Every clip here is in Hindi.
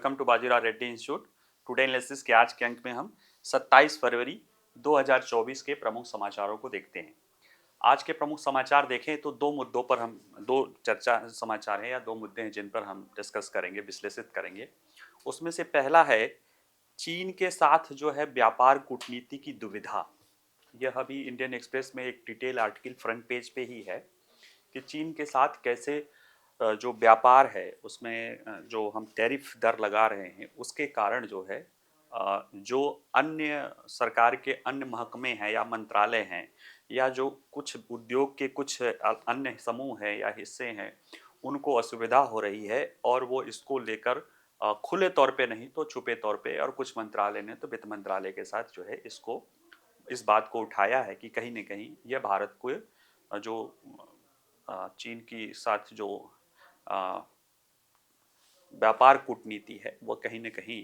Welcome to Bajirao Reddy institute. Today analysis के आज के अंक में हम 27 फरवरी 2024 के प्रमुख समाचारों को देखते हैं। आज के प्रमुख समाचार देखें तो दो मुद्दों पर हम दो चर्चा समाचार हैं या दो मुद्दे हैं जिन पर हम डिस्कस करेंगे, विश्लेषित करेंगे। उसमें से पहला है चीन के साथ जो है व्यापार कूटनीति की दुविधा। यह अभी इंडियन एक्सप्रेस में एक डिटेल आर्टिकल फ्रंट पेज पे ही है कि चीन के साथ कैसे जो व्यापार है उसमें जो हम टैरिफ दर लगा रहे हैं उसके कारण जो है जो अन्य सरकार के अन्य महकमे हैं या मंत्रालय हैं या जो कुछ उद्योग के कुछ अन्य समूह हैं या हिस्से हैं उनको असुविधा हो रही है और वो इसको लेकर खुले तौर पे नहीं तो छुपे तौर पे, और कुछ मंत्रालय ने तो वित्त मंत्रालय के साथ जो है इसको इस बात को उठाया है कि कहीं न कहीं यह भारत को जो चीन की साथ जो व्यापार कूटनीति है वो कहीं न कहीं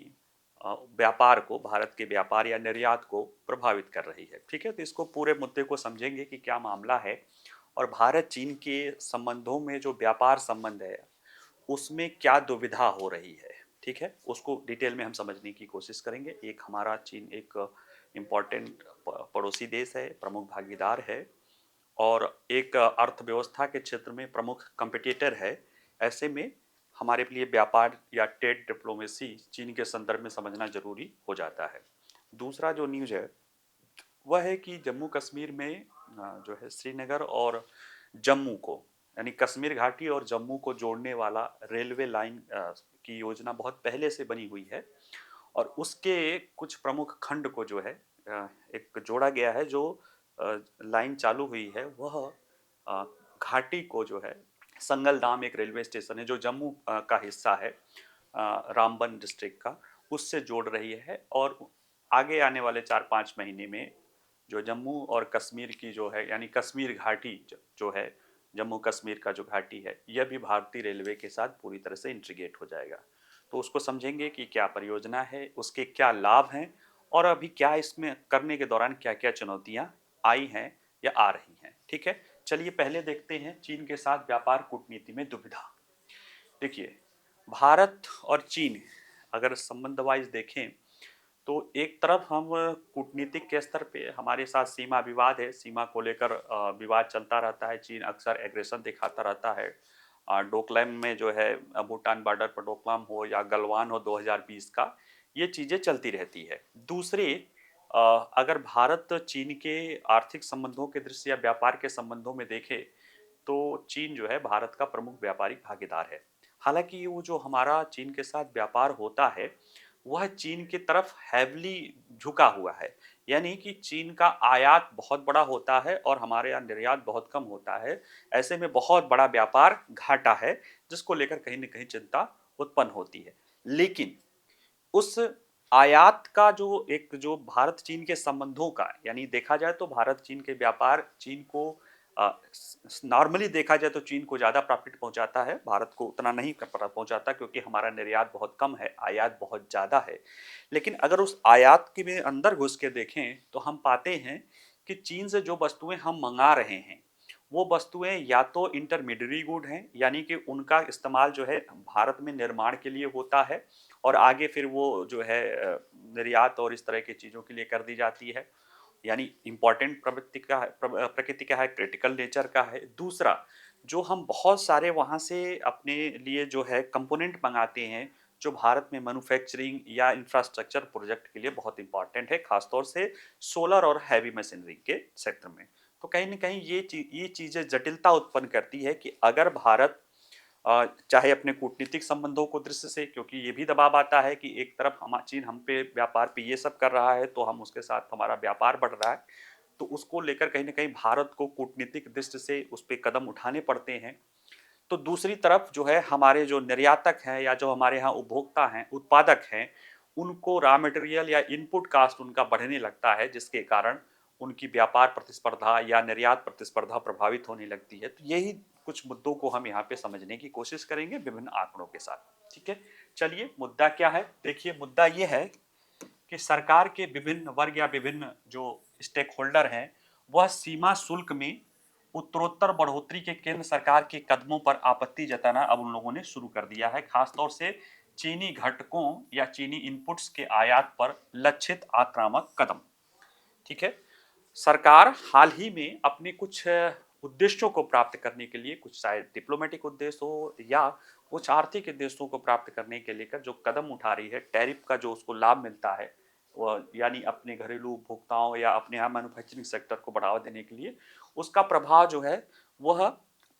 व्यापार को, भारत के व्यापार या निर्यात को प्रभावित कर रही है। ठीक है, तो इसको पूरे मुद्दे को समझेंगे कि क्या मामला है और भारत चीन के संबंधों में जो व्यापार संबंध है उसमें क्या दुविधा हो रही है। ठीक है, उसको डिटेल में हम समझने की कोशिश करेंगे। एक हमारा चीन एक इम्पॉर्टेंट पड़ोसी देश है, प्रमुख भागीदार है और एक अर्थव्यवस्था के क्षेत्र में प्रमुख कंपटीटर है। ऐसे में हमारे लिए व्यापार या ट्रेड डिप्लोमेसी चीन के संदर्भ में समझना जरूरी हो जाता है। दूसरा जो न्यूज़ है वह है कि जम्मू कश्मीर में जो है श्रीनगर और जम्मू को, यानी कश्मीर घाटी और जम्मू को जोड़ने वाला रेलवे लाइन की योजना बहुत पहले से बनी हुई है और उसके कुछ प्रमुख खंड को जो है एक जोड़ा गया है। जो लाइन चालू हुई है वह घाटी को जो है संगलदाम एक रेलवे स्टेशन है जो जम्मू का हिस्सा है, रामबन डिस्ट्रिक्ट का, उससे जोड़ रही है और आगे आने वाले 4-5 महीने में जो जम्मू और कश्मीर की जो है यानी कश्मीर घाटी जो है, जम्मू कश्मीर का जो घाटी है यह भी भारतीय रेलवे के साथ पूरी तरह से इंटीग्रेट हो जाएगा। तो उसको समझेंगे कि क्या परियोजना है, उसके क्या लाभ हैं और अभी क्या इसमें करने के दौरान क्या क्या चुनौतियां आई हैं या आ रही हैं। ठीक है, चलिए पहले देखते हैं चीन के साथ व्यापार कूटनीति में दुविधा। देखिए, भारत और चीन अगर संबंध वाइज देखें तो एक तरफ हम कूटनीतिक के स्तर पे हमारे साथ सीमा विवाद है, सीमा को लेकर विवाद चलता रहता है। चीन अक्सर एग्रेशन दिखाता रहता है। डोकलाम में जो है भूटान बॉर्डर पर डोकलाम हो या गलवान हो 2020 का, ये चीज़ें चलती रहती है। दूसरी अगर भारत चीन के आर्थिक संबंधों के दृष्टि या व्यापार के संबंधों में देखे तो चीन जो है भारत का प्रमुख व्यापारिक भागीदार है। हालांकि वो जो हमारा चीन के साथ व्यापार होता है वह चीन की तरफ हैवली झुका हुआ है, यानी कि चीन का आयात बहुत बड़ा होता है और हमारे यहाँ निर्यात बहुत कम होता है। ऐसे में बहुत बड़ा व्यापार घाटा है जिसको लेकर कहीं न कहीं चिंता उत्पन्न होती है। लेकिन उस आयात का जो एक जो भारत चीन के संबंधों का, यानी देखा जाए तो भारत चीन के व्यापार चीन को नॉर्मली देखा जाए तो चीन को ज़्यादा प्रॉफिट पहुंचाता है, भारत को उतना नहीं पहुंचाता क्योंकि हमारा निर्यात बहुत कम है, आयात बहुत ज़्यादा है। लेकिन अगर उस आयात के में अंदर घुस के देखें तो हम पाते हैं कि चीन से जो वस्तुएं हम मंगा रहे हैं वो वस्तुएं या तो इंटरमीडिएट गुड हैं, यानी कि उनका इस्तेमाल जो है भारत में निर्माण के लिए होता है और आगे फिर वो जो है निर्यात और इस तरह की चीज़ों के लिए कर दी जाती है, यानी इम्पोर्टेंट प्रकृति का है, क्रिटिकल नेचर का है। दूसरा, जो हम बहुत सारे वहाँ से अपने लिए जो है कंपोनेंट मंगाते हैं जो भारत में मैन्युफैक्चरिंग या इंफ्रास्ट्रक्चर प्रोजेक्ट के लिए बहुत इंपॉर्टेंट है, खासतौर से सोलर और हैवी मशीनरी के सेक्टर में। तो कहीं न कहीं ये चीज़ें जटिलता उत्पन्न करती है कि अगर भारत चाहे अपने कूटनीतिक संबंधों को दृष्टि से, क्योंकि ये भी दबाव आता है कि एक तरफ हम चीन हम पे व्यापार पे ये सब कर रहा है तो हम उसके साथ हमारा व्यापार बढ़ रहा है, तो उसको लेकर कहीं न कहीं भारत को कूटनीतिक दृष्टि से उस पे कदम उठाने पड़ते हैं। तो दूसरी तरफ जो है हमारे जो निर्यातक हैं या जो हमारे यहाँ उपभोक्ता हैं, उत्पादक हैं, उनको रॉ मटेरियल या इनपुट कॉस्ट उनका बढ़ने लगता है जिसके कारण उनकी व्यापार प्रतिस्पर्धा या निर्यात प्रतिस्पर्धा प्रभावित होने लगती है। तो यही कुछ मुद्दों को हम यहाँ पे समझने की कोशिश करेंगे विभिन्न आंकड़ों के साथ। ठीक है, चलिए मुद्दा क्या है। देखिए, मुद्दा ये है कि सरकार के विभिन्न वर्ग या विभिन्न जो स्टेक होल्डर हैं वह सीमा शुल्क में उत्तरोत्तर बढ़ोतरी के केंद्र सरकार के कदमों पर आपत्ति जताना अब उन लोगों ने शुरू कर दिया है। खासतौर से चीनी घटकों या चीनी इनपुट्स के आयात पर लक्षित आक्रामक कदम। ठीक है, सरकार हाल ही में अपने कुछ उद्देश्यों को प्राप्त करने के लिए, कुछ शायद डिप्लोमेटिक उद्देश्य हो या कुछ आर्थिक उद्देश्यों को प्राप्त करने के लेकर जो कदम उठा रही है, टैरिफ का जो उसको लाभ मिलता है, वह यानी अपने घरेलू उपभोक्ताओं या अपने यहाँ मैन्युफैक्चरिंग सेक्टर को बढ़ावा देने के लिए उसका प्रभाव जो है वह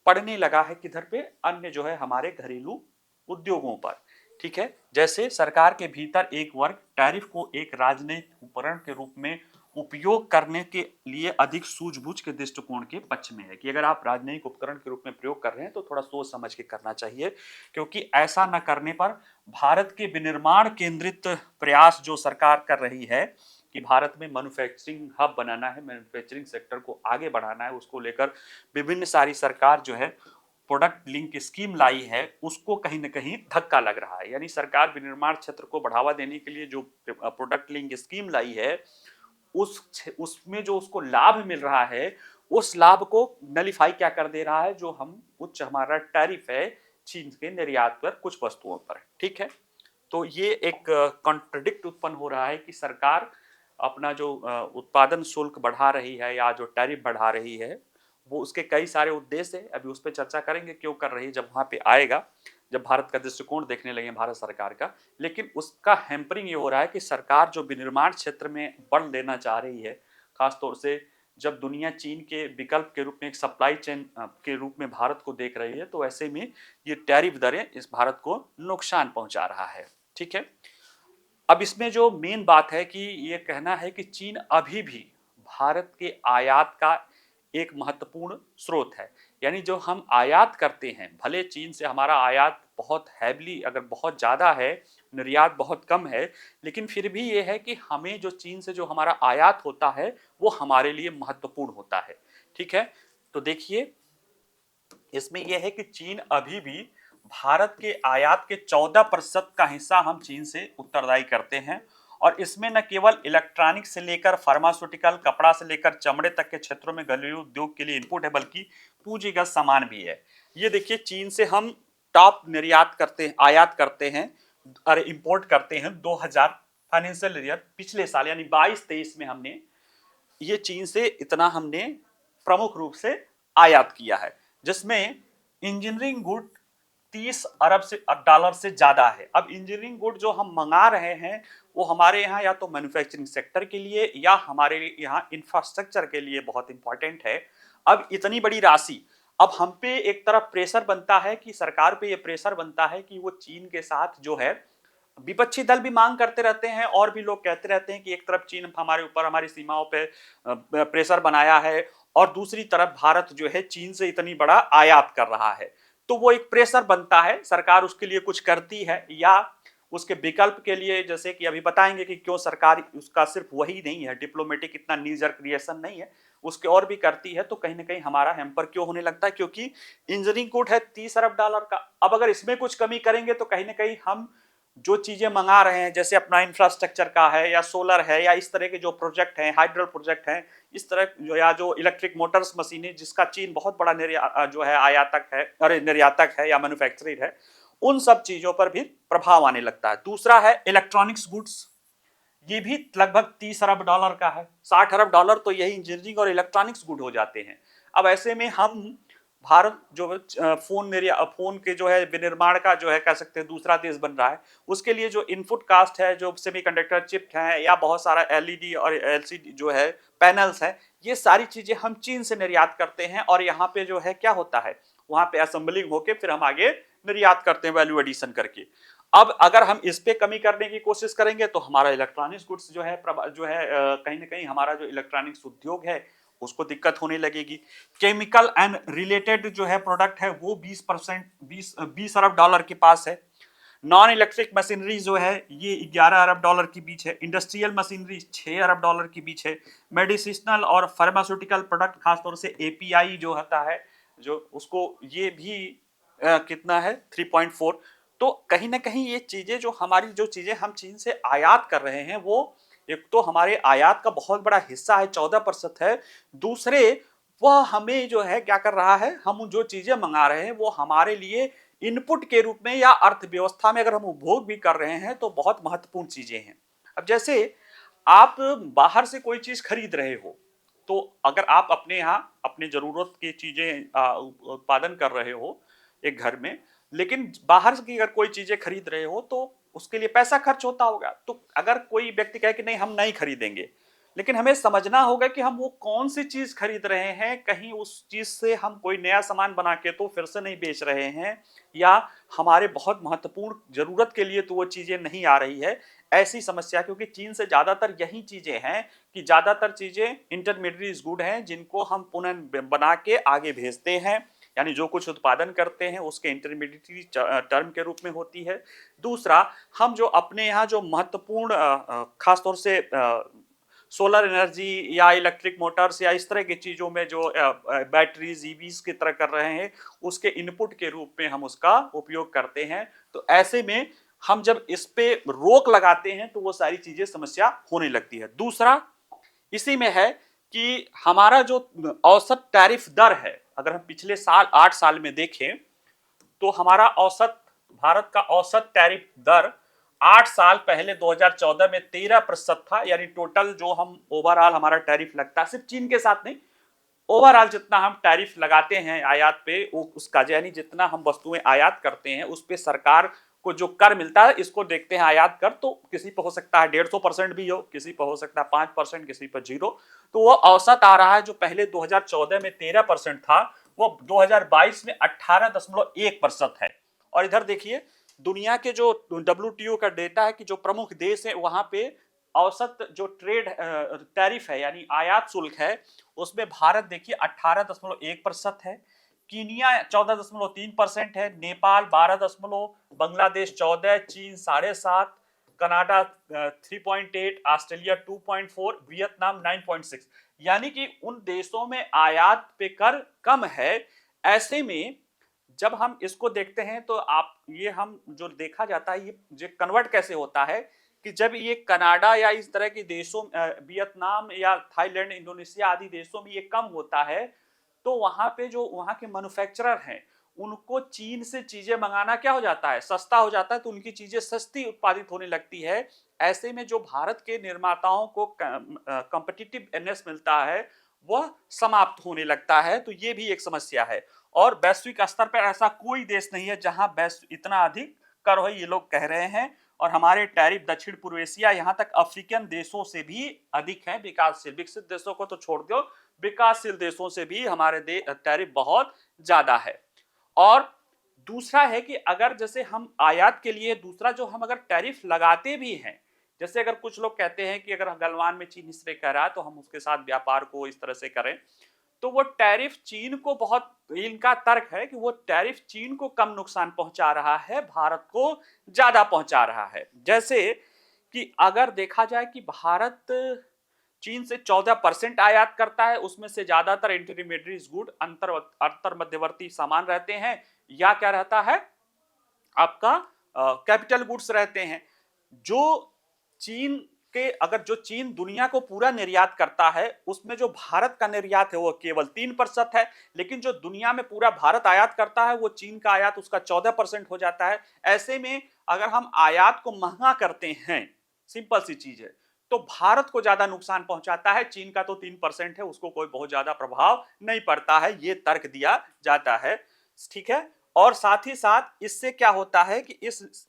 पड़ने लगा है किधर पे, अन्य जो है हमारे घरेलू उद्योगों पर। ठीक है, जैसे सरकार के भीतर एक वर्ग टैरिफ को एक राजनीतिक उपकरण के रूप में उपयोग करने के लिए अधिक सूझबूझ के दृष्टिकोण के पक्ष में है कि अगर आप राजनयिक उपकरण के रूप में प्रयोग कर रहे हैं तो थोड़ा सोच समझ के करना चाहिए, क्योंकि ऐसा न करने पर भारत के विनिर्माण केंद्रित प्रयास जो सरकार कर रही है कि भारत में मैन्युफैक्चरिंग हब बनाना है, मैन्युफैक्चरिंग सेक्टर को आगे बढ़ाना है, उसको लेकर विभिन्न सारी सरकार जो है प्रोडक्ट लिंक स्कीम लाई है, उसको कहीं ना कहीं धक्का लग रहा है। यानी सरकार विनिर्माण क्षेत्र को बढ़ावा देने के लिए जो प्रोडक्ट लिंक स्कीम लाई है उसमें जो उसको लाभ मिल रहा है, उस लाभ को नलीफाई क्या कर दे रहा है, जो हम उच्च हमारा टैरिफ है चीन के निर्यात पर कुछ वस्तुओं पर। ठीक है, तो ये एक कॉन्ट्रडिक्ट उत्पन्न हो रहा है कि सरकार अपना जो उत्पादन शुल्क बढ़ा रही है या जो टैरिफ बढ़ा रही है, वो उसके कई सारे उद्देश्य है, अभी उस पर चर्चा करेंगे क्यों कर रही है जब वहां पे आएगा, जब भारत का दृष्टिकोण देखने लगे भारत सरकार का। लेकिन उसका हैम्परिंग ये हो रहा है कि सरकार जो विनिर्माण क्षेत्र में बल लेना चाह रही है, खासतौर से जब दुनिया चीन के विकल्प के रूप में एक सप्लाई चेन के रूप में भारत को देख रही है, तो ऐसे में ये टैरिफ दरें इस भारत को नुकसान पहुंचा रहा है। ठीक है, अब इसमें जो मेन बात है कि ये कहना है कि चीन अभी भी भारत के आयात का एक महत्वपूर्ण स्रोत है। यानी जो हम आयात करते हैं, भले चीन से हमारा आयात बहुत हैवली अगर बहुत ज़्यादा है, निर्यात बहुत कम है, लेकिन फिर भी ये है कि हमें जो चीन से जो हमारा आयात होता है वो हमारे लिए महत्वपूर्ण होता है। ठीक है, तो देखिए इसमें यह है कि चीन अभी भी भारत के आयात के 14% का हिस्सा हम चीन से उत्तरदायी करते हैं, और इसमें न केवल इलेक्ट्रॉनिक्स से लेकर फार्मास्यूटिकल, कपड़ा से लेकर चमड़े तक के क्षेत्रों में घरेलू उद्योग के लिए इनपुट है, बल्कि पूंजीगत सामान भी है। ये देखिए चीन से हम टॉप निर्यात करते हैं, आयात करते हैं, अरे इंपोर्ट करते हैं 2000 फाइनेंशियल ईयर पिछले साल यानी 22-23 में हमने ये चीन से इतना हमने प्रमुख रूप से आयात किया है, जिसमें इंजीनियरिंग गुड 30 अरब से डॉलर से ज्यादा है। अब इंजीनियरिंग गुड जो हम मंगा रहे हैं वो हमारे यहाँ या तो मैन्युफैक्चरिंग सेक्टर के लिए या हमारे यहाँ इंफ्रास्ट्रक्चर के लिए बहुत इंपॉर्टेंट है। अब इतनी बड़ी राशि, अब हम पे एक तरफ प्रेशर बनता है कि सरकार पे ये प्रेशर बनता है कि वो चीन के साथ जो है, विपक्षी दल भी मांग करते रहते हैं और भी लोग कहते रहते हैं कि एक तरफ चीन हमारे ऊपर हमारी सीमाओं पे प्रेशर बनाया है और दूसरी तरफ भारत जो है चीन से इतनी बड़ा आयात कर रहा है, तो वो एक प्रेशर बनता है, सरकार उसके लिए कुछ करती है या उसके विकल्प के लिए, जैसे कि अभी बताएंगे कि क्यों सरकार उसका सिर्फ वही नहीं है, डिप्लोमेटिक इतना नीजर क्रिएशन नहीं है, उसके और भी करती है, तो कहीं ना कहीं हमारा हैम्पर क्यों होने लगता है, क्योंकि इंजीनियरिंग कोड है 30 अरब डॉलर का। अब अगर इसमें कुछ कमी करेंगे तो कहीं ना कहीं हम जो चीजें मंगा रहे हैं, जैसे अपना इंफ्रास्ट्रक्चर का है या सोलर है या इस तरह के जो प्रोजेक्ट हैं, हाइड्रल प्रोजेक्ट हैं, इस तरह या जो इलेक्ट्रिक मोटर्स मशीनें जिसका चीन बहुत बड़ा जो है आयातक है, अरे निर्यातक है या मैन्युफैक्चरर है, उन सब चीजों पर भी प्रभाव आने लगता है। दूसरा है इलेक्ट्रॉनिक्स गुड्स, ये भी लगभग 30 अरब डॉलर का है, 60 अरब डॉलर तो यही इंजीनियरिंग और इलेक्ट्रॉनिक्स गुड हो जाते हैं। अब ऐसे में हम भारत जो फोन के जो है विनिर्माण का जो है कह सकते हैं दूसरा देश बन रहा है, उसके लिए जो इनपुट कास्ट है, जो सेमीकंडक्टर चिप है या बहुत सारा एलईडी और एलसीडी जो है पैनल्स है, ये सारी चीजें हम चीन से निर्यात करते हैं और यहाँ पे जो है क्या होता है, वहां पे असेंबलिंग होके फिर हम आगे निर्यात करते हैं वैल्यू एडिशन करके। अब अगर हम इस पे कमी करने की कोशिश करेंगे तो हमारा इलेक्ट्रॉनिक्स गुड्स जो है कहीं ना कहीं हमारा जो इलेक्ट्रॉनिक्स उद्योग है उसको दिक्कत होने लगेगी। केमिकल एंड रिलेटेड जो है प्रोडक्ट है वो 20 अरब डॉलर के पास है। नॉन इलेक्ट्रिक मशीनरी जो है ये 11 अरब डॉलर के बीच है। इंडस्ट्रियल मशीनरी 6 अरब डॉलर के बीच है। मेडिसिनल और फार्मास्यूटिकल प्रोडक्ट खासतौर से एपीआई जो होता है जो उसको ये भी कितना है 3.4। तो कहीं ना कहीं ये चीजें जो हमारी जो चीजें हम चीन से आयात कर रहे हैं वो एक तो हमारे आयात का बहुत बड़ा हिस्सा है 14% है। दूसरे वह हमें जो है क्या कर रहा है, हम जो चीजें मंगा रहे हैं वो हमारे लिए इनपुट के रूप में या अर्थव्यवस्था में अगर हम उपभोग भी कर रहे हैं तो बहुत महत्वपूर्ण चीजें हैं। अब जैसे आप बाहर से कोई चीज खरीद रहे हो, तो अगर आप अपने यहाँ अपने जरूरत की चीजें उत्पादन कर रहे हो एक घर में, लेकिन बाहर की अगर कोई चीजें खरीद रहे हो तो उसके लिए पैसा खर्च होता होगा। तो अगर कोई व्यक्ति कहे कि नहीं हम नहीं खरीदेंगे, लेकिन हमें समझना होगा कि हम वो कौन सी चीज खरीद रहे हैं, कहीं उस चीज से हम कोई नया सामान बना के तो फिर से नहीं बेच रहे हैं, या हमारे बहुत महत्वपूर्ण जरूरत के लिए तो वो चीजें नहीं आ रही है। ऐसी समस्या, क्योंकि चीन से ज्यादातर यही चीजें हैं कि ज्यादातर चीजें इंटरमीडिएट गुड हैं जिनको हम पुनः बना के आगे भेजते हैं, यानी जो कुछ उत्पादन करते हैं उसके इंटरमीडिएट टर्म के रूप में होती है। दूसरा, हम जो अपने यहाँ जो महत्वपूर्ण खासतौर से सोलर एनर्जी या इलेक्ट्रिक मोटर्स या इस तरह की चीज़ों में जो बैटरीज ईवीज की तरह कर रहे हैं, उसके इनपुट के रूप में हम उसका उपयोग करते हैं। तो ऐसे में हम जब इस पे रोक लगाते हैं तो वो सारी चीज़ें समस्या होने लगती है। दूसरा इसी में है कि हमारा जो औसत टैरिफ दर है, अगर हम पिछले साल 8 साल में देखें तो हमारा औसत, भारत का औसत टैरिफ दर 8 साल पहले 2014 में 13% था। यानी टोटल जो हम ओवरऑल हमारा टैरिफ लगता है, सिर्फ चीन के साथ नहीं, ओवरऑल जितना हम टैरिफ लगाते हैं आयात पे, वो उसका यानी जितना हम वस्तुएं आयात करते हैं उस पे सरकार को जो कर मिलता है, इसको देखते हैं आयात कर। तो किसी पर हो सकता है 150% भी हो, किसी पर हो सकता है 5%, किसी पर 0। तो वो औसत आ रहा है जो पहले 2014 में 13% था, वो 2022 में 18.1% है। और इधर देखिए दुनिया के जो WTO का डेटा है कि जो प्रमुख देश है वहां पे औसत जो ट्रेड टैरिफ है यानी आयात शुल्क है, उसमें भारत देखिए 18.1% है, कीनिया 14.3% है, नेपाल 12, बांग्लादेश 14, चीन 7.5, कनाडा 3.8, ऑस्ट्रेलिया 2.4, वियतनाम 9.6। यानी कि उन देशों में आयात पे कर कम है। ऐसे में जब हम इसको देखते हैं तो आप ये हम जो देखा जाता है ये कन्वर्ट कैसे होता है कि जब ये कनाडा या इस तरह के देशों, वियतनाम या थाईलैंड, इंडोनेशिया आदि देशों में ये कम होता है, तो वहां पे जो वहां के मैन्युफैक्चरर हैं उनको चीन से चीजें मंगाना क्या हो जाता है, सस्ता हो जाता है, तो उनकी चीजें सस्ती उत्पादित होने लगती है। ऐसे में जो भारत के निर्माताओं को कॉम्पिटिटिवनेस मिलता है वह समाप्त होने लगता है। तो ये भी एक समस्या है। और वैश्विक स्तर पर ऐसा कोई देश नहीं है जहां इतना अधिक कर हो, ये लोग कह रहे हैं। और हमारे टैरिफ दक्षिण पूर्व एशिया यहाँ तक अफ्रीकन देशों से भी अधिक है, विकासशील, विकसित देशों को तो छोड़ दो, विकासशील देशों से भी हमारे टैरिफ बहुत ज्यादा है। और दूसरा है कि अगर जैसे हम आयात के लिए दूसरा जो हम अगर टैरिफ लगाते भी हैं, जैसे अगर कुछ लोग कहते हैं कि अगर गलवान में चीन इस तरह कह रहा है तो हम उसके साथ व्यापार को इस तरह से करें, तो वो टैरिफ चीन को बहुत, इनका तर्क है कि वो टैरिफ चीन को कम नुकसान पहुंचा रहा है, भारत को ज्यादा पहुंचा रहा है। जैसे कि अगर देखा जाए कि भारत चीन से 14% आयात करता है, उसमें से ज्यादातर इंटरमीडिएट गुड, अंतर मध्यवर्ती सामान रहते हैं, या क्या रहता है आपका कैपिटल गुड्स रहते हैं। जो चीन के, अगर जो चीन दुनिया को पूरा निर्यात करता है उसमें जो भारत का निर्यात है वो केवल 3% है, लेकिन जो दुनिया में पूरा भारत आयात करता है वो चीन का आयात उसका 14% हो जाता है। ऐसे में अगर हम आयात को महंगा करते हैं, सिंपल सी चीज है, तो भारत को ज्यादा नुकसान पहुंचाता है, चीन का तो 3% है, उसको कोई बहुत ज्यादा प्रभाव नहीं पड़ता है, ये तर्क दिया जाता है। ठीक है। और साथ ही साथ इससे क्या होता है कि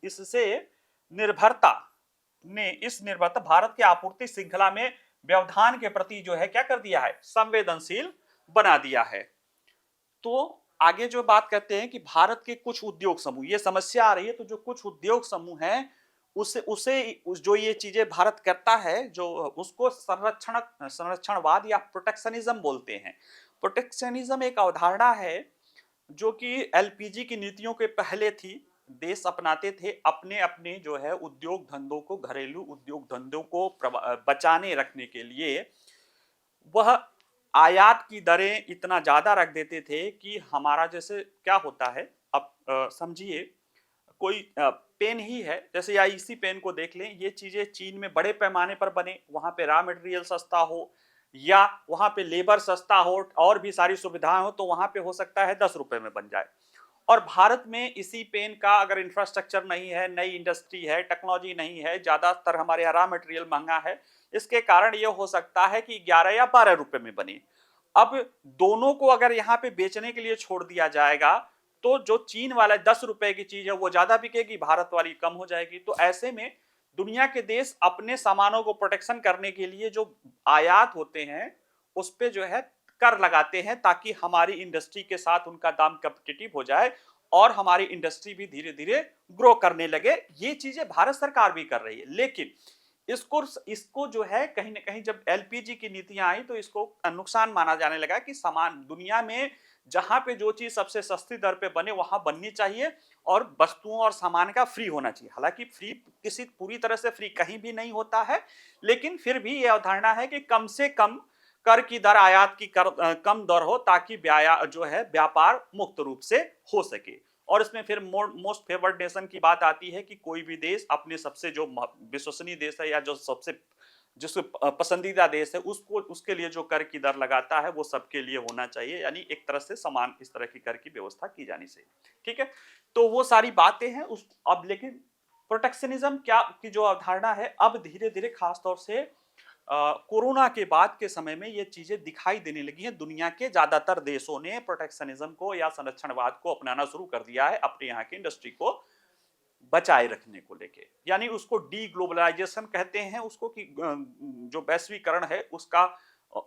इससे निर्भरता भारत के आपूर्ति श्रृंखला में व्यवधान के प्रति जो है क्या कर दिया है, संवेदनशील बना दिया है। तो आगे जो बात करते हैं कि भारत के कुछ उद्योग समूह, ये समस्या आ रही है, तो जो कुछ उद्योग समूह हैं जो ये चीजें भारत करता है, जो उसको संरक्षणवाद या प्रोटेक्शनिज्म बोलते हैं। प्रोटेक्शनिज्म एक अवधारणा है जो कि एलपीजी की नीतियों के पहले थी, देश अपनाते थे अपने अपने जो है उद्योग धंधों को, घरेलू उद्योग धंधों को बचाने रखने के लिए। वह आयात की दरें इतना ज्यादा रख देते थे कि हमारा, जैसे क्या होता है, अब समझिए कोई पेन ही है, जैसे या इसी पेन को देख लें, ये चीजें चीन में बड़े पैमाने पर बने, वहां पे रॉ मटेरियल सस्ता हो या वहां पे लेबर सस्ता हो और भी सारी सुविधाएं हो, तो वहां पे हो सकता है 10 रुपए में बन जाए। और भारत में इसी पेन का अगर इंफ्रास्ट्रक्चर नहीं है, नई इंडस्ट्री है, टेक्नोलॉजी नहीं है, ज़्यादातर हमारे यहाँ रॉ मटेरियल महंगा है, इसके कारण ये हो सकता है कि 11 या 12 रुपए में बने। अब दोनों को अगर यहाँ पे बेचने के लिए छोड़ दिया जाएगा, तो जो चीन वाला 10 रुपए की चीज है वो ज्यादा बिकेगी, भारत वाली कम हो जाएगी। तो ऐसे में दुनिया के देश अपने सामानों को प्रोटेक्शन करने के लिए जो आयात होते हैं उस पे जो है कर लगाते हैं, ताकि हमारी इंडस्ट्री के साथ उनका दाम कॉम्पिटिटिव हो जाए और हमारी इंडस्ट्री भी धीरे धीरे ग्रो करने लगे। ये चीजें भारत सरकार भी कर रही है, लेकिन इसको इसको जो है कहीं ना कहीं जब एलपीजी की नीतियां आई तो इसको नुकसान माना जाने लगा कि सामान दुनिया में जहां पे जो चीज सबसे सस्ती दर पे बने वहां बननी चाहिए और वस्तुओं और सामान का फ्री होना चाहिए। हालांकि फ्री किसी पूरी तरह से फ्री कहीं भी नहीं होता है, लेकिन फिर भी यह अवधारणा है कि कम से कम कर की दर, आयात की कम दर हो, ताकि जो है व्यापार मुक्त रूप से हो सके। और इसमें फिर मोस्ट फेवर्ड नेशन की बात आती है कि कोई भी देश अपने सबसे जो विश्वसनीय देश है या जो सबसे जिसको पसंदीदा देश है उसको उसके लिए जो कर की दर लगाता है वो सबके लिए होना चाहिए, यानी एक तरह से समान इस तरह की कर की व्यवस्था की जानी चाहिए। ठीक है, तो वो सारी बातें हैं उस अब। लेकिन प्रोटेक्शनिज्म क्या की जो अवधारणा है अब धीरे धीरे खासतौर से कोरोना के बाद के समय में ये चीजें दिखाई देने लगी हैं। दुनिया के ज्यादातर देशों ने प्रोटेक्शनिज्म को या संरक्षणवाद को अपनाना शुरू कर दिया है अपने यहाँ की इंडस्ट्री को बचाए रखने को लेके, यानी उसको डी ग्लोबलाइजेशन कहते हैं उसको, कि जो वैश्वीकरण है उसका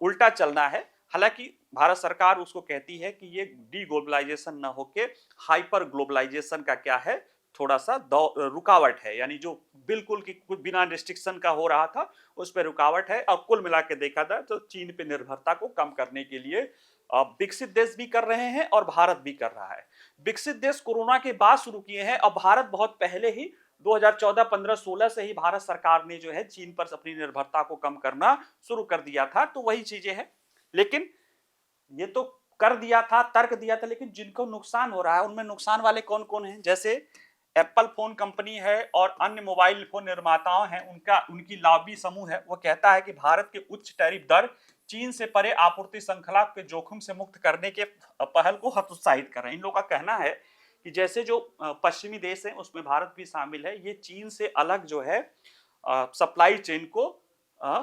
उल्टा चलना है। हालांकि भारत सरकार उसको कहती है कि ये डी ग्लोबलाइजेशन ना होके हाइपर ग्लोबलाइजेशन का क्या है, थोड़ा सा रुकावट है, यानी जो बिल्कुल की कुछ बिना रिस्ट्रिक्शन का हो रहा था उस पर रुकावट है। और कुल मिला के देखा जाए तो चीन पे निर्भरता को कम करने के लिए विकसित देश भी कर रहे हैं और भारत भी कर रहा है। विकसित देश कोरोना के बाद शुरू किए हैं, और भारत बहुत पहले ही 2014, 15, 16 से ही भारत सरकार ने जो है चीन पर अपनी निर्भरता को कम करना शुरू कर दिया था। तो वही चीजें हैं, लेकिन ये तो कर दिया था, तर्क दिया था, लेकिन जिनको नुकसान हो रहा है उनमें नुकसान वाले कौन कौन हैं? जैसे एप्पल फोन कंपनी है और अन्य मोबाइल फोन निर्माताओं हैं, उनकी लॉबी समूह है, वो कहता है कि भारत के उच्च टैरिफ दर चीन से परे आपूर्ति श्रृंखला के जोखिम से मुक्त करने के पहल को हतोत्साहित कर रहे हैं। इन लोगों का कहना है कि जैसे जो पश्चिमी देश हैं उसमें भारत भी शामिल है, ये चीन से अलग जो है सप्लाई चेन को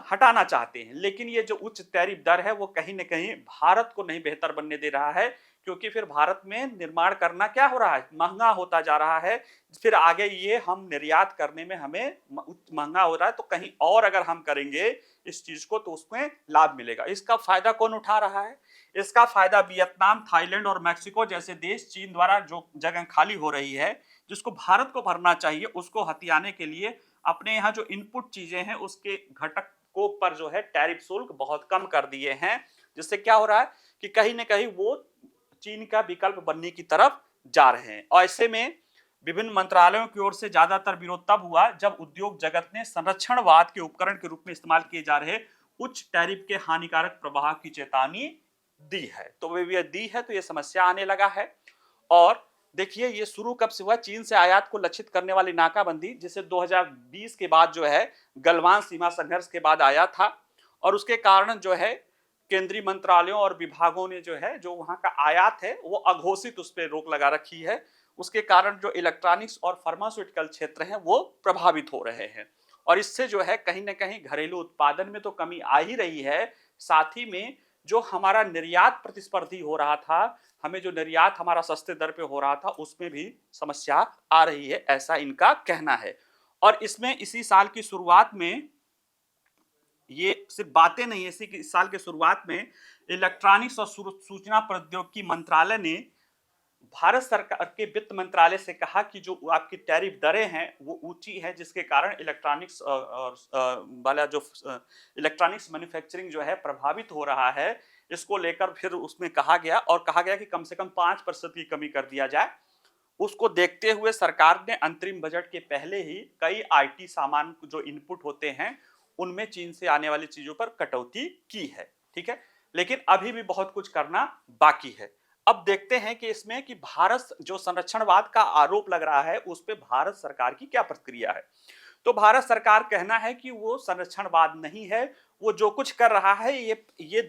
हटाना चाहते हैं। लेकिन ये जो उच्च टैरिफ दर है वो कहीं ना कहीं भारत को नहीं बेहतर बनने दे रहा है, क्योंकि फिर भारत में निर्माण करना क्या हो रहा है, महंगा होता जा रहा है। फिर आगे ये हम निर्यात करने में हमें महंगा हो रहा है, तो कहीं और अगर हम करेंगे इस चीज को तो उसमें लाभ मिलेगा। इसका फायदा कौन उठा रहा है? इसका फायदा वियतनाम, थाईलैंड और मैक्सिको जैसे देश चीन द्वारा जो जगह खाली हो रही है जिसको भारत को भरना चाहिए उसको हथियाने के लिए अपने यहाँ जो इनपुट चीजें हैं उसके घटकों पर जो है टैरिफ शुल्क बहुत कम कर दिए हैं, जिससे क्या हो रहा है कि कहीं ना कहीं वो चीन का विकल्प बनने की तरफ जा रहे हैं। और ऐसे में विभिन्न मंत्रालयों की ओर से ज्यादातर विरोध तब हुआ जब उद्योग जगत ने संरक्षणवाद के उपकरण के रूप में इस्तेमाल किए जा रहे उच्च टैरिफ के हानिकारक प्रभाव की चेतावनी दी है। तो वे दी है तो ये समस्या आने लगा है। और देखिए ये शुरू कब से हुआ? चीन से आयात को लक्षित करने वाली नाकाबंदी, जिसे 2020 के बाद जो है गलवान सीमा संघर्ष के बाद आया था, और उसके कारण जो है केंद्रीय मंत्रालयों और विभागों ने जो है जो वहां का आयात है वो अघोषित उस पर रोक लगा रखी है। उसके कारण जो इलेक्ट्रॉनिक्स और फार्मास्यूटिकल क्षेत्र हैं वो प्रभावित हो रहे हैं, और इससे जो है कहीं ना कहीं घरेलू उत्पादन में तो कमी आ ही रही है, साथ ही में जो हमारा निर्यात प्रतिस्पर्धी हो रहा था, हमें जो निर्यात हमारा सस्ते दर पे हो रहा था उसमें भी समस्या आ रही है, ऐसा इनका कहना है। और इसमें इसी साल की शुरुआत में, ये सिर्फ बातें नहीं है, इस साल के शुरुआत में इलेक्ट्रॉनिक्स और सूचना प्रौद्योगिकी मंत्रालय ने भारत सरकार के वित्त मंत्रालय से कहा कि जो आपकी टैरिफ दरें हैं वो ऊंची है, जिसके कारण इलेक्ट्रॉनिक्स वाला जो इलेक्ट्रॉनिक्स मैन्युफैक्चरिंग जो है प्रभावित हो रहा है। इसको लेकर फिर उसमें कहा गया कि कम से कम 5% की कमी कर दिया जाए। उसको देखते हुए सरकार ने अंतरिम बजट के पहले ही कई आईटी सामान जो इनपुट होते हैं उनमें चीन से आने वाली चीजों पर कटौती की है। ठीक है, लेकिन अभी भी बहुत कुछ करना बाकी है। अब देखते हैं कि इसमें कि भारत जो संरक्षणवाद का आरोप लग रहा है उस पे भारत सरकार की क्या प्रतिक्रिया है। तो भारत सरकार कहना है कि वो संरक्षणवाद नहीं है, वो जो कुछ कर रहा है ये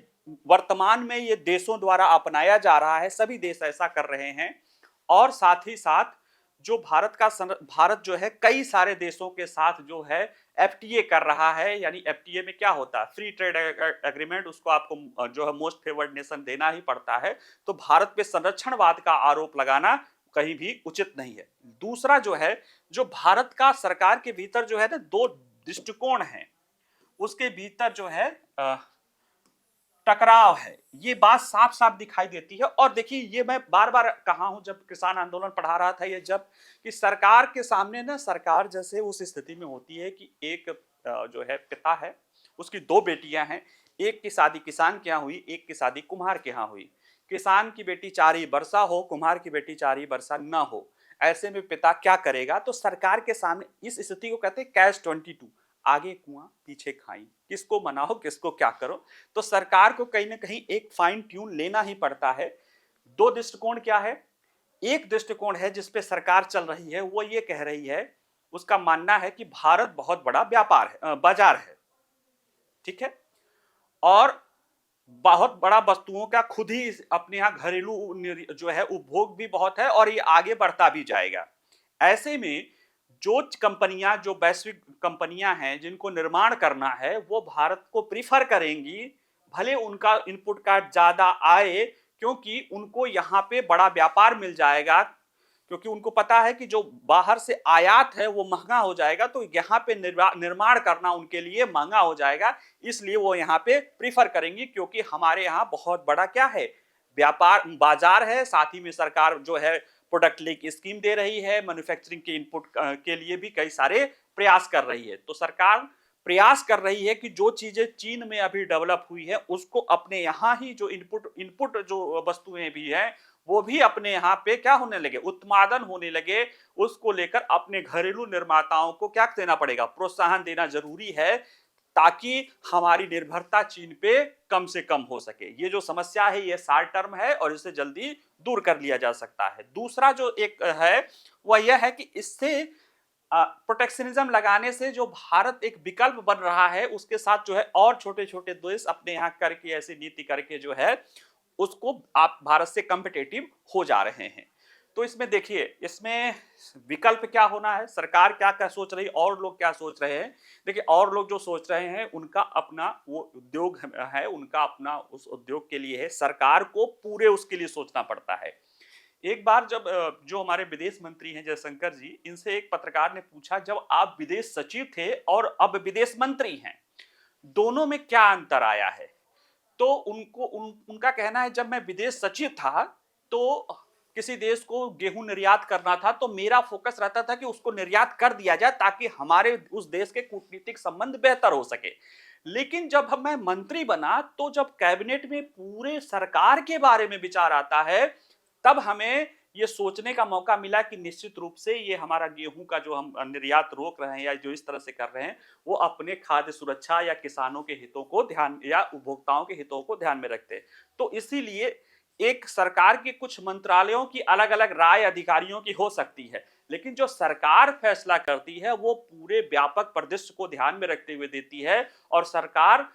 वर्तमान में ये देशों द्वारा अपनाया जा रहा है, सभी देश ऐसा कर रहे हैं और साथ ही साथ जो भारत जो है कई सारे देशों के साथ जो है एफटीए कर रहा है। यानी एफटीए में क्या होता है, फ्री ट्रेड एग्रीमेंट, उसको आपको जो है मोस्ट फेवर्ड नेशन देना ही पड़ता है। तो भारत पे संरक्षणवाद का आरोप लगाना कहीं भी उचित नहीं है। दूसरा जो है, जो भारत का सरकार के भीतर जो है ना दो दृष्टिकोण है, उसके भीतर जो है टकराव है, ये बात साफ साफ दिखाई देती है। और देखिए, ये मैं बार बार कहा हूं जब किसान आंदोलन पढ़ा रहा था, ये जब कि सरकार के सामने ना, सरकार जैसे उस स्थिति में होती है कि एक जो है पिता है, उसकी दो बेटियां हैं, एक की शादी किसान के यहाँ हुई, एक की शादी कुम्हार के यहाँ हुई। किसान की बेटी चारी बरसा हो, कुम्हार की बेटी चारी बरसा ना हो, ऐसे में पिता क्या करेगा? तो सरकार के सामने इस स्थिति को कहते हैं कैच 22, आगे कुआं पीछे खाई, किसको मनाओ किसको क्या करो। तो सरकार को कहीं ना कहीं एक फाइन ट्यून लेना ही पड़ता है। दो दृष्टिकोण क्या है? एक दृष्टिकोण है जिसपे सरकार चल रही है, वो ये कह रही है, उसका मानना है कि भारत बहुत बड़ा व्यापार है, बाजार है, ठीक है, और बहुत बड़ा वस्तुओं का खुद ही अपने यहाँ घरेलू जो है उपभोग भी बहुत है, और ये आगे बढ़ता भी जाएगा। ऐसे में जो कंपनियां, जो वैश्विक कंपनियां हैं जिनको निर्माण करना है, वो भारत को प्रीफर करेंगी, भले उनका इनपुट का ज्यादा आए, क्योंकि उनको यहाँ पे बड़ा व्यापार मिल जाएगा। क्योंकि उनको पता है कि जो बाहर से आयात है वो महंगा हो जाएगा, तो यहाँ पे निर्माण करना उनके लिए महंगा हो जाएगा, इसलिए वो यहाँ पे प्रीफर करेंगी। क्योंकि हमारे यहाँ बहुत बड़ा क्या है, व्यापार बाजार है, साथ ही में सरकार जो है प्रोडक्ट लिंक स्कीम दे रही है, मैन्युफैक्चरिंग के इनपुट के लिए भी कई सारे प्रयास कर रही है। तो सरकार प्रयास कर रही है कि जो चीजें चीन में अभी डेवलप हुई है, उसको अपने यहाँ ही जो इनपुट इनपुट जो वस्तुएं भी हैं, वो भी अपने यहाँ पे क्या होने लगे, उत्पादन होने लगे। उसको लेकर अपने घरेलू निर्माताओं को क्या देना पड़ेगा, प्रोत्साहन देना जरूरी है, ताकि हमारी निर्भरता चीन पे कम से कम हो सके। ये जो समस्या है ये शॉर्ट टर्म है और इसे जल्दी दूर कर लिया जा सकता है। दूसरा जो एक है वह यह है कि इससे प्रोटेक्शनिज्म लगाने से जो भारत एक विकल्प बन रहा है, उसके साथ जो है और छोटे छोटे देश अपने यहाँ करके ऐसी नीति करके जो है उसको आप भारत से कंपिटेटिव हो जा रहे हैं। तो इसमें देखिए, इसमें विकल्प क्या होना है, सरकार क्या क्या सोच रही है, और लोग क्या सोच रहे हैं। देखिए, और लोग जो सोच रहे हैं उनका अपना वो उद्योग है, उनका अपना उस उद्योग के लिए है, सरकार को पूरे उसके लिए सोचना पड़ता है। एक बार जब जो हमारे विदेश मंत्री हैं जयशंकर जी, इनसे एक पत्रकार ने पूछा, जब आप विदेश सचिव थे और अब विदेश मंत्री हैं, दोनों में क्या अंतर आया है? तो उनका कहना है, जब मैं विदेश सचिव था तो किसी देश को गेहूं निर्यात करना था, तो मेरा फोकस रहता था कि उसको निर्यात कर दिया जाए ताकि हमारे उस देश के कूटनीतिक संबंध बेहतर हो सके। लेकिन जब मैं मंत्री बना, तो जब कैबिनेट में पूरे सरकार के बारे में विचार आता है, तब हमें ये सोचने का मौका मिला कि निश्चित रूप से ये हमारा गेहूं का जो हम निर्यात रोक रहे हैं या जो इस तरह से कर रहे हैं, वो अपने खाद्य सुरक्षा या किसानों के हितों को ध्यान या उपभोक्ताओं के हितों को ध्यान में रखते हैं। तो इसीलिए एक सरकार के कुछ मंत्रालयों की अलग अलग राय अधिकारियों की हो सकती है, लेकिन जो सरकार फैसला करती है वो पूरे व्यापक परिदृश्य को ध्यान में रखते हुए देती है। और सरकार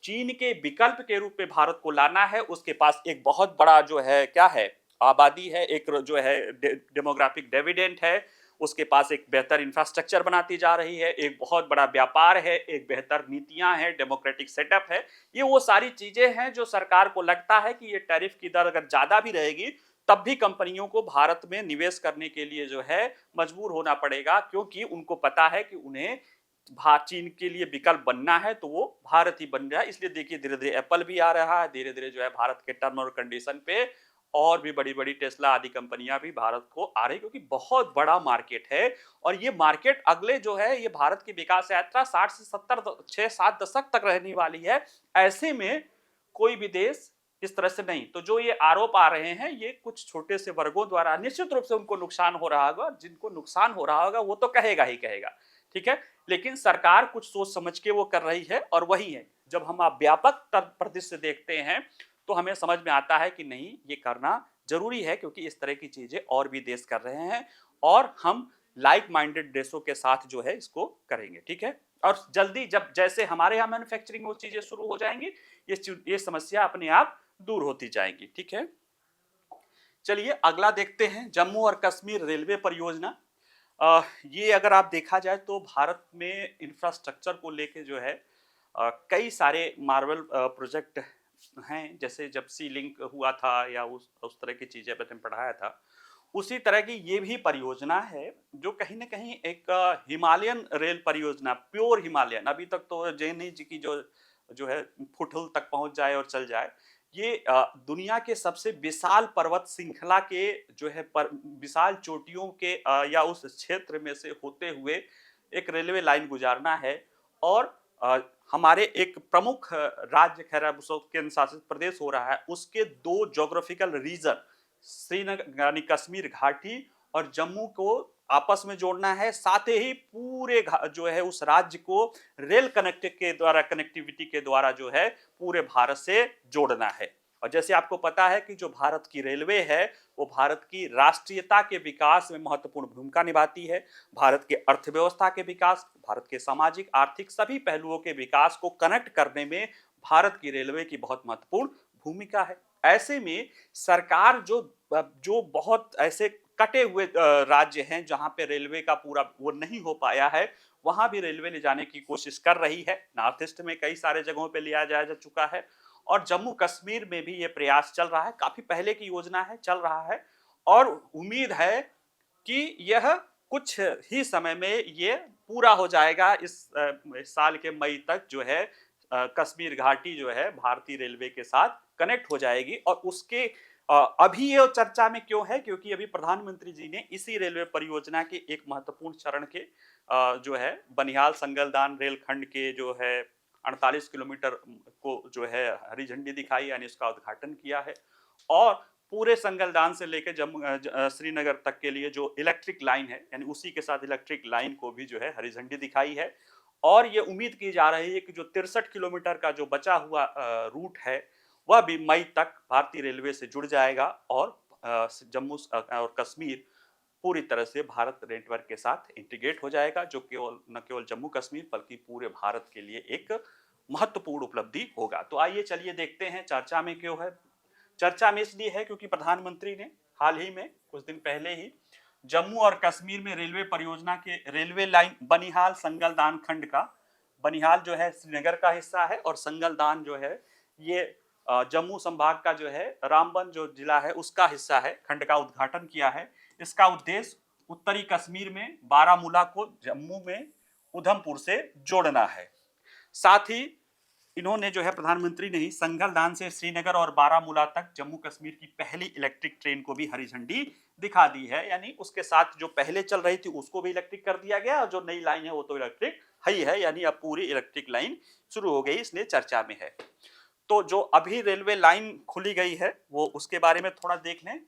चीन के विकल्प के रूप में भारत को लाना है, उसके पास एक बहुत बड़ा जो है क्या है, आबादी है, एक जो है डेमोग्राफिक डिविडेंड है, उसके पास एक बेहतर इंफ्रास्ट्रक्चर बनाती जा रही है, एक बहुत बड़ा व्यापार है, एक बेहतर नीतियां हैं, डेमोक्रेटिक सेटअप है। ये वो सारी चीजें हैं जो सरकार को लगता है कि ये टैरिफ की दर अगर ज्यादा भी रहेगी, तब भी कंपनियों को भारत में निवेश करने के लिए जो है मजबूर होना पड़ेगा, क्योंकि उनको पता है कि उन्हें चीन के लिए विकल्प बनना है तो वो भारत ही बन रहा है। इसलिए देखिए, धीरे धीरे एप्पल भी आ रहा है, धीरे धीरे जो है भारत के टर्म और कंडीशन पे और भी बड़ी बड़ी टेस्ला आदि कंपनियां भी भारत को आ रही, क्योंकि बहुत बड़ा मार्केट है। और ये मार्केट अगले जो है, ये भारत की विकास यात्रा 60 से 70 6-7 दशक तक रहने वाली है। ऐसे में कोई भी देश इस तरह से नहीं। तो जो ये आरोप आ रहे हैं, ये कुछ छोटे से वर्गों द्वारा, निश्चित रूप से उनको नुकसान हो रहा होगा, जिनको नुकसान हो रहा होगा वो तो कहेगा ही कहेगा, ठीक है। लेकिन सरकार कुछ सोच समझ के वो कर रही है, और वही है, जब हम आप व्यापक परिदृश्य देखते हैं तो हमें समझ में आता है कि नहीं, ये करना जरूरी है, क्योंकि इस तरह की चीजें और भी देश कर रहे हैं, और हम लाइक माइंडेड देशों के साथ जो है इसको करेंगे, ठीक है। और जल्दी जब जैसे हमारे यहाँ मैन्युफैक्चरिंग वो चीजें शुरू हो जाएंगी, ये समस्या अपने आप दूर होती जाएंगी, ठीक है। चलिए अगला देखते हैं, जम्मू और कश्मीर रेलवे परियोजना। ये अगर आप देखा जाए तो भारत में इंफ्रास्ट्रक्चर को लेके जो है कई सारे मार्वल प्रोजेक्ट हैं। जैसे जब सी लिंक हुआ था या उस तरह की चीज़ें मैंने पढ़ाया था, उसी तरह की ये भी परियोजना है जो कहीं न कहीं एक हिमालयन रेल परियोजना, प्योर हिमालयन। अभी तक तो जेएनयू जी की जो जो है फुटहिल तक पहुँच जाए और चल जाए। ये दुनिया के सबसे विशाल पर्वत श्रृंखला के जो है विशाल चोटियों के या उस क्षेत्र में से होते हुए एक रेलवे लाइन गुजारना है। और हमारे एक प्रमुख राज्य खैर अब उसको केंद्र शासित प्रदेश हो रहा है, उसके दो ज्योग्राफिकल रीजन श्रीनगर यानी कश्मीर घाटी और जम्मू को आपस में जोड़ना है। साथ ही पूरे जो है उस राज्य को रेल कनेक्टिविटी के द्वारा जो है पूरे भारत से जोड़ना है। और जैसे आपको पता है कि जो भारत की रेलवे है वो भारत की राष्ट्रीयता के विकास में महत्वपूर्ण भूमिका निभाती है। भारत के अर्थव्यवस्था के विकास, भारत के सामाजिक आर्थिक सभी पहलुओं के विकास को कनेक्ट करने में भारत की रेलवे की बहुत महत्वपूर्ण भूमिका है। ऐसे में सरकार जो जो बहुत ऐसे कटे हुए राज्य हैं जहां पे रेलवे का पूरा वो नहीं हो पाया है, वहां भी रेलवे ले जाने की कोशिश कर रही है। नॉर्थ ईस्ट में कई सारे जगहों पे लिया जा चुका है और जम्मू कश्मीर में भी ये प्रयास चल रहा है। काफी पहले की योजना है, चल रहा है और उम्मीद है कि यह कुछ ही समय में ये पूरा हो जाएगा। इस साल के मई तक जो है कश्मीर घाटी जो है भारतीय रेलवे के साथ कनेक्ट हो जाएगी। और उसके अभी ये चर्चा में क्यों है, क्योंकि अभी प्रधानमंत्री जी ने इसी रेलवे परियोजना के एक महत्वपूर्ण चरण के जो है बनिहाल संगलदान रेलखंड के जो है 48 किलोमीटर को जो है हरी झंडी दिखाई, यानी उसका उद्घाटन किया है। और पूरे संगलदान से लेकर श्रीनगर तक के लिए जो इलेक्ट्रिक लाइन है, यानी उसी के साथ इलेक्ट्रिक लाइन को भी जो है हरी झंडी दिखाई है। और ये उम्मीद की जा रही है कि जो 63 किलोमीटर का जो बचा हुआ रूट है वह भी मई तक भारतीय रेलवे से जुड़ जाएगा और जम्मू और कश्मीर पूरी तरह से भारत नेटवर्क के साथ इंटीग्रेट हो जाएगा, जो केवल न केवल जम्मू कश्मीर बल्कि पूरे भारत के लिए एक महत्वपूर्ण उपलब्धि होगा। तो आइए चलिए देखते हैं चर्चा में क्यों है। चर्चा में इसलिए है क्योंकि प्रधानमंत्री ने हाल ही में कुछ दिन पहले ही जम्मू और कश्मीर में रेलवे परियोजना के रेलवे लाइन बनिहाल संगलदान खंड का, बनिहाल जो है श्रीनगर का हिस्सा है और संगलदान जो है ये जम्मू संभाग का जो है रामबन जो जिला है उसका हिस्सा है, खंड का उद्घाटन किया है। इसका उद्देश्य उत्तरी कश्मीर में बारामूला को जम्मू में उधमपुर से जोड़ना है। साथ ही इन्होंने जो है प्रधानमंत्री ने ही संगलदान से श्रीनगर और बारामूला तक जम्मू कश्मीर की पहली इलेक्ट्रिक ट्रेन को भी हरी झंडी दिखा दी है। यानी उसके साथ जो पहले चल रही थी उसको भी इलेक्ट्रिक कर दिया गया और जो नई लाइन है वो तो इलेक्ट्रिक ही है, यानी अब पूरी इलेक्ट्रिक लाइन शुरू हो गई, इसलिए चर्चा में है। तो जो अभी रेलवे लाइन खुली गई है वो उसके बारे में थोड़ा देख लें।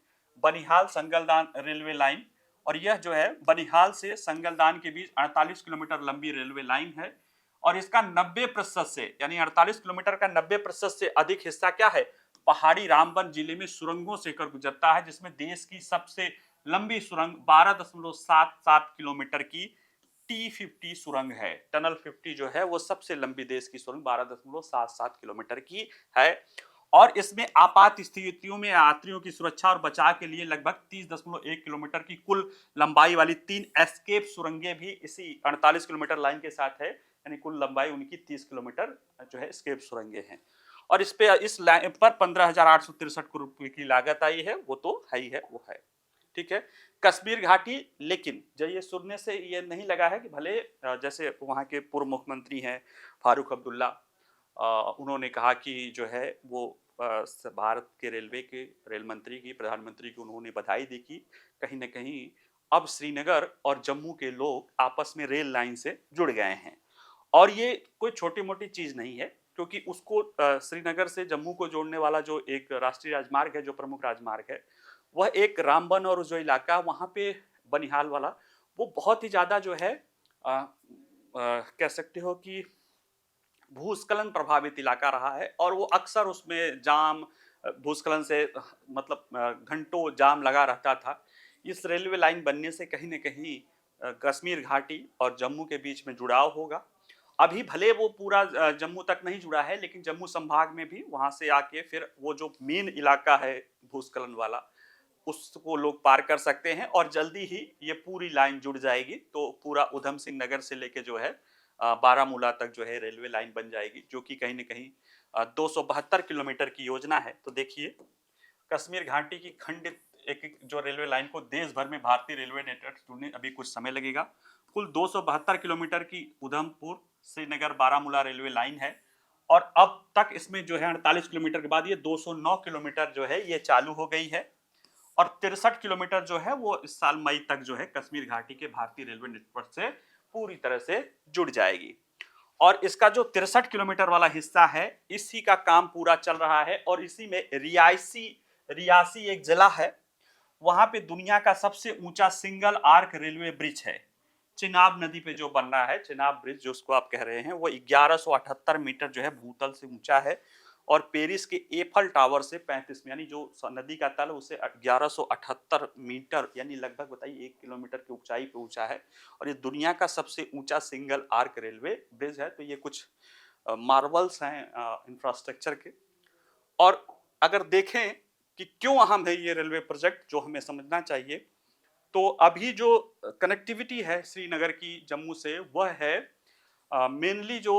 बनिहाल संगलदान रेलवे लाइन, और यह जो है बनिहाल से संगलदान के बीच 48 किलोमीटर लंबी रेलवे लाइन है और इसका 90% से, यानी 48 किलोमीटर का 90% से अधिक हिस्सा क्या है, पहाड़ी रामबन जिले में सुरंगों से कर गुजरता है, जिसमें देश की सबसे लंबी सुरंग 12.77 किलोमीटर की T50 सुरंग है। टनल 50 जो है वो सबसे लंबी देश की सुरंग 12.77 किलोमीटर की है और इसमें आपात स्थितियों में यात्रियों की सुरक्षा और बचाव के लिए लगभग 30.1 किलोमीटर की कुल लंबाई वाली 3 एस्केप सुरंगें भी इसी 48 किलोमीटर लाइन के साथ है, यानी कुल लंबाई उनकी 30 किलोमीटर जो है एस्केप सुरंगें हैं। और इस लाइन पर 15,863 करोड़ रुपए की लागत आई है, वो तो है ही है, वो है, ठीक है। कश्मीर घाटी, लेकिन जब ये सुनने से ये नहीं लगा है कि भले जैसे वहाँ के पूर्व मुख्यमंत्री हैं फारूक अब्दुल्ला, उन्होंने कहा कि जो है वो भारत के रेलवे के रेल मंत्री की, प्रधानमंत्री की उन्होंने बधाई दी कि कहीं ना कहीं अब श्रीनगर और जम्मू के लोग आपस में रेल लाइन से जुड़ गए हैं। और ये कोई छोटी मोटी चीज़ नहीं है, क्योंकि उसको श्रीनगर से जम्मू को जोड़ने वाला जो एक राष्ट्रीय राजमार्ग है, जो प्रमुख राजमार्ग है, वह एक रामबन और जो इलाका वहाँ पे बनिहाल वाला, वो बहुत ही ज़्यादा जो है कह सकते हो कि भूस्खलन प्रभावित इलाका रहा है और वो अक्सर उसमें जाम, भूस्खलन से मतलब घंटों जाम लगा रहता था। इस रेलवे लाइन बनने से कहीं न कहीं कश्मीर घाटी और जम्मू के बीच में जुड़ाव होगा। अभी भले वो पूरा जम्मू तक नहीं जुड़ा है, लेकिन जम्मू संभाग में भी वहाँ से आके फिर वो जो मेन इलाका है भूस्खलन वाला, उसको लोग पार कर सकते हैं और जल्दी ही ये पूरी लाइन जुड़ जाएगी। तो पूरा उधम सिंह नगर से लेके जो है बारामूला तक जो है रेलवे लाइन बन जाएगी, जो कि कहीं न कहीं 272 किलोमीटर की योजना है। तो देखिए, कश्मीर घाटी की खंडित एक जो रेलवे लाइन को देश भर में भारतीय रेलवे नेटवर्क से जोड़ने अभी कुछ समय लगेगा। कुल 272 किलोमीटर की उधमपुर श्रीनगर बारामूला रेलवे लाइन है और अब तक इसमें जो है 48 किलोमीटर के बाद ये 209 किलोमीटर जो है ये चालू हो गई है और 63 किलोमीटर जो है वो इस साल मई तक जो है कश्मीर घाटी के भारतीय रेलवे नेटवर्क से पूरी तरह से जुड़ जाएगी। और इसका जो 63 किलोमीटर वाला हिस्सा है, इसी का काम पूरा चल रहा है और इसी में रियासी एक जिला है, वहां पे दुनिया का सबसे ऊंचा सिंगल आर्क रेलवे ब्रिज है। चिनाब नदी पे जो बन रहा है, चिनाब ब्रिज जो उसको आप कह रहे हैं, वो 1178 मीटर जो है भूतल से ऊंचा है और पेरिस के एफल टावर से 35 यानी जो नदी का तल उसे 1178 मीटर यानी लगभग बताइए 1 किलोमीटर की ऊंचाई पे ऊंचा है और ये दुनिया का सबसे ऊंचा सिंगल आर्क रेलवे ब्रिज है। तो ये कुछ मार्वल्स हैं इंफ्रास्ट्रक्चर के। और अगर देखें कि क्यों अहम है ये रेलवे प्रोजेक्ट, जो हमें समझना चाहिए, तो अभी जो कनेक्टिविटी है श्रीनगर की जम्मू से, वह है मेनली जो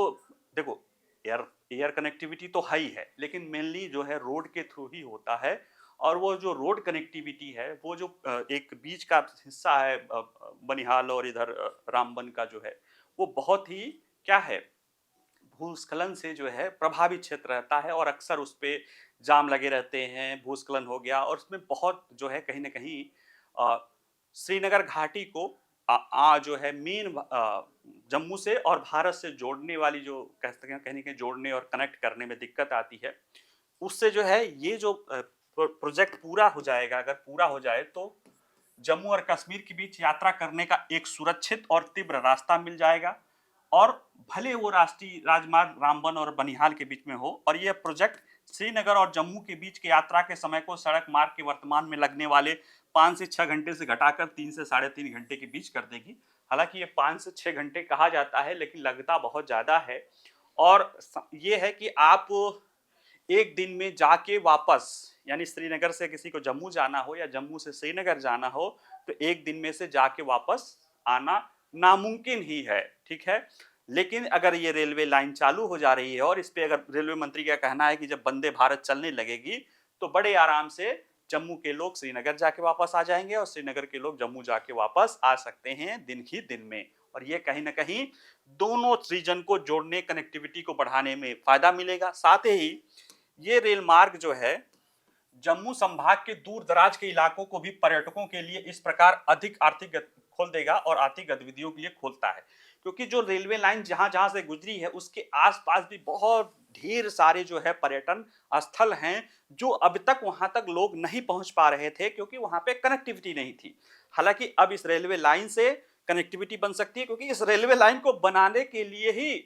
देखो एयर कनेक्टिविटी तो है ही है, लेकिन मेनली जो है रोड के थ्रू ही होता है। और वो जो रोड कनेक्टिविटी है, वो जो एक बीच का हिस्सा है बनिहाल और इधर रामबन का जो है, वो बहुत ही क्या है, भूस्खलन से जो है प्रभावित क्षेत्र रहता है और अक्सर उस पे जाम लगे रहते हैं, भूस्खलन हो गया और उसमें बहुत जो है कहीं ना कहीं श्रीनगर घाटी को जो है मेन जम्मू से और भारत से जोड़ने वाली जो कहने के जोड़ने और कनेक्ट करने में दिक्कत आती है। उससे जो है ये जो प्रोजेक्ट पूरा हो जाएगा, अगर पूरा हो जाए तो जम्मू और कश्मीर के बीच यात्रा करने का एक सुरक्षित और तीव्र रास्ता मिल जाएगा। और भले वो राष्ट्रीय राजमार्ग रामबन और बनिहाल के बीच में हो, और यह प्रोजेक्ट श्रीनगर और जम्मू के बीच की यात्रा के समय को सड़क मार्ग के वर्तमान में लगने वाले 5 से 6 घंटे से घटाकर 3 से 3.5 घंटे के बीच कर देगी। हालांकि ये 5 से 6 घंटे कहा जाता है, लेकिन लगता बहुत ज़्यादा है। और ये है कि आप एक दिन में जाके वापस, यानी श्रीनगर से किसी को जम्मू जाना हो या जम्मू से श्रीनगर जाना हो, तो एक दिन में से जाके वापस आना नामुमकिन ही है, ठीक है। लेकिन अगर ये रेलवे लाइन चालू हो जा रही है और इस पे अगर रेलवे मंत्री का कहना है कि जब वंदे भारत चलने लगेगी तो बड़े आराम से जम्मू के लोग श्रीनगर जाके वापस आ जाएंगे और श्रीनगर के लोग जम्मू जाके वापस आ सकते हैं दिन ही दिन में। और ये कहीं ना कहीं दोनों रीजन को जोड़ने, कनेक्टिविटी को बढ़ाने में फायदा मिलेगा। साथ ही ये रेल मार्ग जो है जम्मू संभाग के दूर दराज के इलाकों को भी पर्यटकों के लिए इस प्रकार अधिक आर्थिक खोल देगा और आर्थिक गतिविधियों के लिए खोलता है, क्योंकि जो रेलवे लाइन जहां जहां से गुजरी है उसके आसपास भी बहुत ढेर सारे जो है पर्यटन स्थल हैं, जो अब तक वहां तक लोग नहीं पहुंच पा रहे थे क्योंकि वहां पे कनेक्टिविटी नहीं थी। हालांकि अब इस रेलवे लाइन से कनेक्टिविटी बन सकती है, क्योंकि इस रेलवे लाइन को बनाने के लिए ही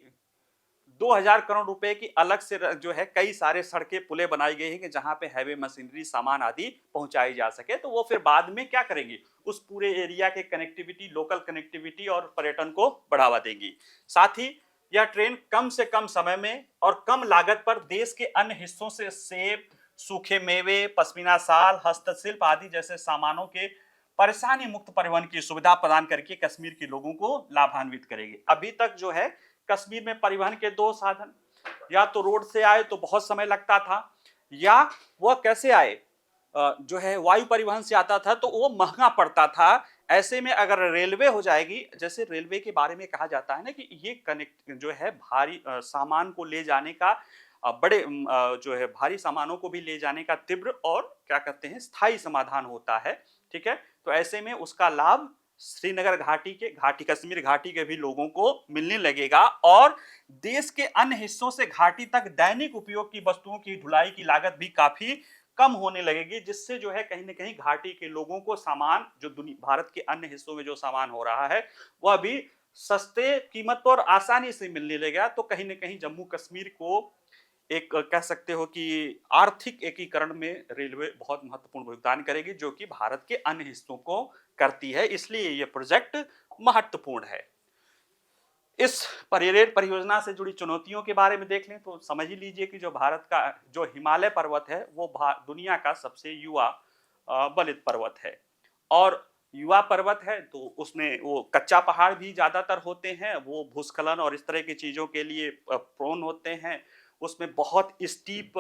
2000 करोड़ रुपए की अलग से जो है कई सारे सड़कें पुलें बनाई गई हैं कि जहां पे हैवी मशीनरी सामान आदि पहुंचाई जा सके। तो वो फिर बाद में क्या करेंगी, उस पूरे एरिया के कनेक्टिविटी, लोकल कनेक्टिविटी और पर्यटन को बढ़ावा देंगी। साथ ही यह ट्रेन कम से कम समय में और कम लागत पर देश के अन्य हिस्सों से सेब, सूखे मेवे, पश्मीना शाल, हस्तशिल्प आदि जैसे सामानों के परेशानी मुक्त परिवहन की सुविधा प्रदान करके कश्मीर के लोगों को लाभान्वित करेगी। अभी तक जो है कश्मीर में परिवहन के दो साधन, या तो रोड से आए तो बहुत समय लगता था, या वह कैसे आए जो है वायु परिवहन से आता था तो वो महंगा पड़ता था। ऐसे में अगर रेलवे हो जाएगी, जैसे रेलवे के बारे में कहा जाता है ना कि ये कनेक्ट जो है भारी सामान को ले जाने का बड़े जो है भारी सामानों को भी ले जाने का तीव्र और क्या कहते हैं स्थायी समाधान होता है, ठीक है। तो ऐसे में उसका लाभ श्रीनगर कश्मीर घाटी के भी लोगों को मिलने लगेगा और देश के अन्य हिस्सों से घाटी तक दैनिक उपयोग की वस्तुओं की ढुलाई की लागत भी काफी कम होने लगेगी, जिससे जो है कहीं ना कहीं घाटी के लोगों को सामान जो भारत के अन्य हिस्सों में जो सामान हो रहा है वह भी सस्ते कीमत पर आसानी से मिलने लगेगा। तो कहीं ना कहीं जम्मू कश्मीर को एक कह सकते हो कि आर्थिक एकीकरण में रेलवे बहुत महत्वपूर्ण योगदान करेगी, जो कि भारत के अन्य हिस्सों को करती है। इसलिए यह प्रोजेक्ट महत्वपूर्ण है। इस रेल परियोजना से जुड़ी चुनौतियों के बारे में देख लें तो समझ ही लीजिए कि जो भारत का जो हिमालय पर्वत है वो दुनिया का सबसे युवा बलित पर्वत है। और युवा पर्वत है तो उसमें वो कच्चा पहाड़ भी ज़्यादातर होते हैं, वो भूस्खलन और इस तरह की चीज़ों के लिए प्रोन होते हैं। उसमें बहुत स्टीप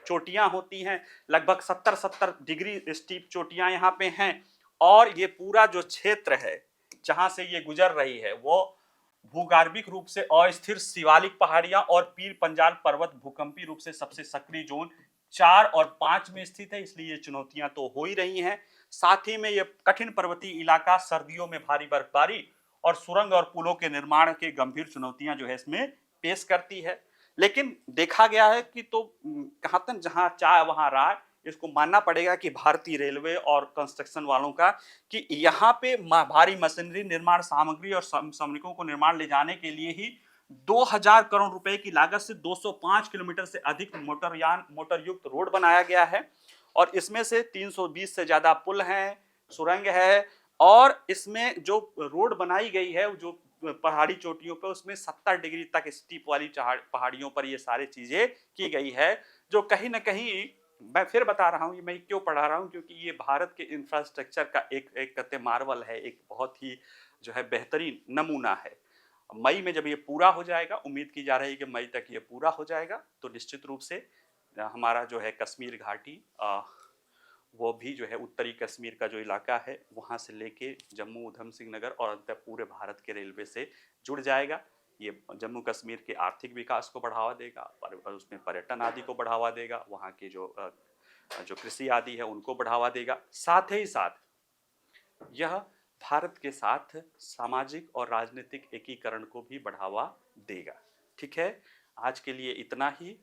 चोटियाँ होती हैं, लगभग 70-70 डिग्री स्टीप चोटियाँ यहाँ पे हैं। और ये पूरा जो क्षेत्र है जहाँ से ये गुजर रही है वो भूगर्भिक रूप से अस्थिर शिवालिक पहाड़ियां और पीर पंजाल पर्वत भूकंपीय रूप से सबसे सक्रिय जोन 4 और 5 में स्थित है, इसलिए ये चुनौतियां तो हो ही रही हैं। साथ ही में ये कठिन पर्वतीय इलाका सर्दियों में भारी बर्फबारी और सुरंग और पुलों के निर्माण के गंभीर चुनौतियां जो है इसमें पेश करती है। लेकिन देखा गया है कि तो कहाँ तक जहां चाह वहां राह, इसको मानना पड़ेगा कि भारतीय रेलवे और कंस्ट्रक्शन वालों का कि यहाँ पे भारी मशीनरी निर्माण सामग्री और श्रमिकों को निर्माण ले जाने के लिए ही 2000 करोड़ रुपए की लागत से 205 किलोमीटर से अधिक मोटर युक्त रोड बनाया गया है। और इसमें से 320 से ज्यादा पुल हैं, सुरंग है। और इसमें जो रोड बनाई गई है जो पहाड़ी चोटियों पर, उसमें 70 डिग्री तक स्टीप वाली पहाड़ियों पर ये सारी चीजें की गई है, जो कहीं ना कहीं मैं फिर बता रहा हूँ, ये मैं क्यों पढ़ा रहा हूँ, क्योंकि ये भारत के इंफ्रास्ट्रक्चर का एक कहते मार्वल है, एक बहुत ही जो है बेहतरीन नमूना है। मई में जब ये पूरा हो जाएगा, उम्मीद की जा रही है कि मई तक ये पूरा हो जाएगा, तो निश्चित रूप से हमारा जो है कश्मीर घाटी वो भी जो है उत्तरी कश्मीर का जो इलाका है वहाँ से लेके जम्मू उधम सिंह नगर और अंत पूरे भारत के रेलवे से जुड़ जाएगा। ये जम्मू कश्मीर के आर्थिक विकास को बढ़ावा देगा, उसमें पर्यटन आदि को बढ़ावा देगा, वहाँ के जो कृषि आदि है उनको बढ़ावा देगा। साथ ही साथ यह भारत के साथ सामाजिक और राजनीतिक एकीकरण को भी बढ़ावा देगा। ठीक है, आज के लिए इतना ही,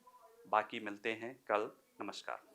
बाकी मिलते हैं कल। नमस्कार।